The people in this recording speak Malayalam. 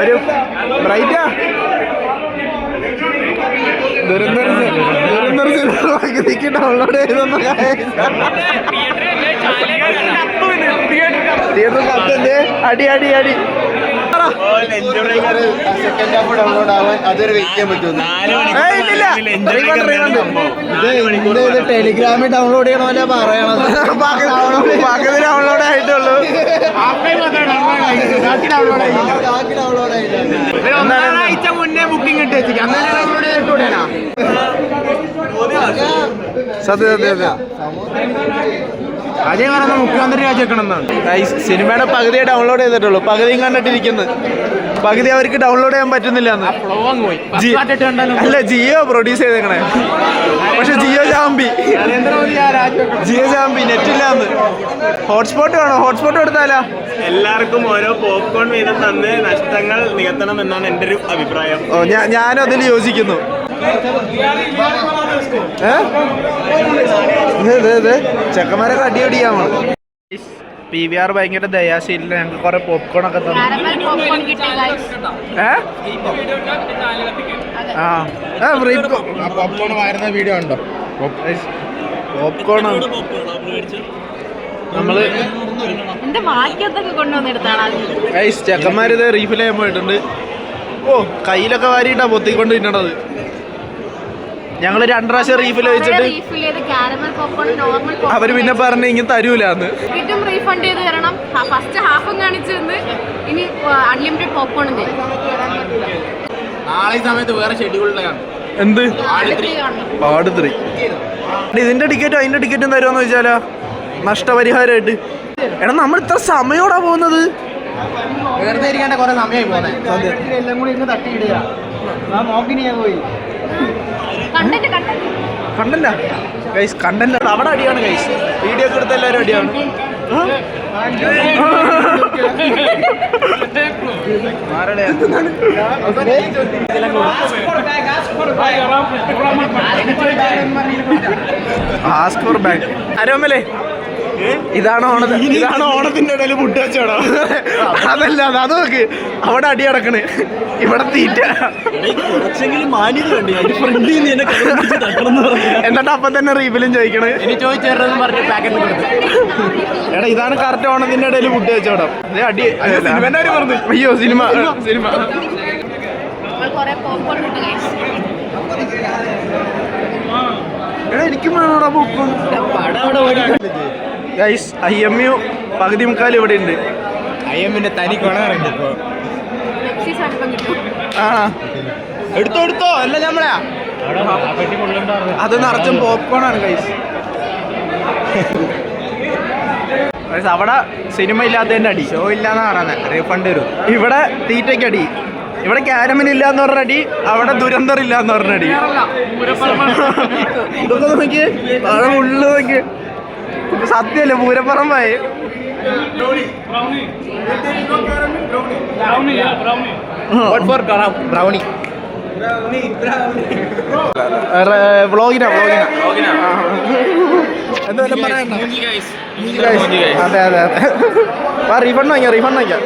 ഒരു ബ്രൈറ്റാ പകുതിക്ക് ഡൗൺലോഡ് ചെയ്തൊന്നും തിയേറ്റർ കത്തന്റെ അടി അടി അടി സെക്കൻഡ് ഹാഫ് ഡൗൺലോഡ് ആവാൻ അതൊരു വെയിറ്റ് ചെയ്യാൻ പറ്റുമോ? ഇത് ടെലിഗ്രാമിൽ ഡൗൺലോഡ് ചെയ്യണമല്ലോ പറയണത്. പകുതി ഡൗൺലോഡ് ആയിട്ടുള്ളൂ. ഒരാഴ്ച മുന്നേ ബുക്കിംഗ് ഇട്ട് വെച്ചിട്ട് സത്യം സത്യം സത്യം അജയ് പറഞ്ഞ മുഖ്യമന്ത്രി രാജിവെക്കണമെന്നാണ്. സിനിമയുടെ പകുതിയെ ഡൗൺലോഡ് ചെയ്തിട്ടുള്ളൂ. പകുതിയും കണ്ടിട്ടിരിക്കുന്നത്. പകുതി അവർക്ക് ഡൗൺലോഡ് ചെയ്യാൻ പറ്റുന്നില്ല. അല്ല, ജിയോ പ്രൊഡ്യൂസ് ചെയ്തേക്കണേ. പക്ഷെ ജിയോ ചാമ്പി നെറ്റില്ലാന്ന്. ഹോട്ട്സ്പോട്ട് വേണോ? ഹോട്ട്സ്പോട്ട് കൊടുത്താലോ? എല്ലാവർക്കും ഓരോ പോപ്കോൺ വീതം തന്ന് നഷ്ടങ്ങൾ നികത്തണം എന്നാണ് എൻ്റെ ഒരു അഭിപ്രായം. ഞാനും അതിൽ യോജിക്കുന്നു. ചെക്കന്മാരൊക്കെ അടിയടിയാമോ? PVR ഭയങ്കര ദയാശീലില്ല. ഞങ്ങൾക്ക് കുറെ പോപ്കോൺ ഒക്കെ തന്നു. പോപ്കോൺ വരുന്ന വീഡിയോ ഉണ്ടോ? പോപ്കോൺ നമ്മള് ചെക്കന്മാരിത് റീഫിൽ ചെയ്യാൻ പോയിട്ടുണ്ട്. ഓ, കയ്യിലൊക്കെ വാരിയിട്ടാ പൊത്തിക്കൊണ്ട് തിന്നണത്. ഞങ്ങള് 2 പ്രാവശ്യം റീഫിൽ വെച്ചിട്ട് അവര് പിന്നെ പറഞ്ഞ ഇങ്ങനെ തരൂലെന്ന്. റീഫണ്ട് ചെയ്ത് തരണം. ഫസ്റ്റ് ഹാഫും കാണിച്ചു ഇനി അൺലിമിറ്റഡ് പോപ്കോൺ നാളെ ഈ സമയത്ത് വേറെ ഷെഡ്യൂളിലാണ്. എന്ത് പാട് 3? ഇതിന്റെ ടിക്കറ്റും അതിന്റെ ടിക്കറ്റും തരുമെന്ന് ചോദിച്ചാലോ? നഷ്ടപരിഹാരമായിട്ട്. എടാ, നമ്മൾ ഇത്ര സമയോടാ പോകുന്നത്. വെറുതെ ഇരിക്കേണ്ട കുറെ സമയമായി പോകുന്നത്. എല്ലാം കൂടി ഇന്ന് തട്ടിയിടുക. പോയി കണ്ടന്റാ ഗൈസ്, കണ്ടന്റ് അവിടെ അടിയാണ് ഗൈസ്. വീഡിയോ ഒക്കെ എടുത്ത എല്ലാവരും അടിയാണ്. Ask for back. അരോമലേ, ഇതാണ് ഓണത്തിന്റെ ഇടയിൽ ഫുഡ് വെച്ചോടോ? അതല്ല, അത് നോക്ക്, അവിടെ അടി അടക്കണ്, ഇവിടെ തീറ്റ. എന്നിട്ട് അപ്പം തന്നെ റീഫിലും ചോദിക്കണേ. എടാ, ഇതാണ് കറക്റ്റ് ഓണത്തിന്റെ ഇടയിൽ ഫുഡ് വെച്ചോടാം. അടി പറഞ്ഞു. അയ്യോ, സിനിമ എടാ, എനിക്കും വേണോടാ പോപ്കോൺ. ഗൈസ്, IMU പകുതി മുക്കാൽ ഇവിടെ ഉണ്ട്. IMന്റെ തനി കൊണറുണ്ട് ഇപ്പൊ. എടുത്തോ അല്ല നമ്മളെ അത് നിറച്ചും പോപ്കോൺ ആണ് ഗൈസ്. അവിടെ സിനിമ ഇല്ലാത്തതിന്റെ അടി. ഷോ ഇല്ലാന്ന് പറയുന്നത് റീഫണ്ട് വരും. ഇവിടെ തീറ്റയ്ക്ക് അടി. ഇവിടെ ക്യാരമിൻ ഇല്ലാന്ന് പറഞ്ഞ അടി. അവിടെ ദുരന്തർ ഇല്ലാന്ന് പറഞ്ഞ അടി. ഇതൊക്കെ നോക്കി, അവിടെ ഉള്ളു നോക്കി. സത്യല്ലേ, പൂരപ്പറമ്പായി. ബ്രൗണി വ്ളോഗിനാ എന്താ പറയണ്ട. അതെ. റീഫണ്ട് വാങ്ങിക്കാം.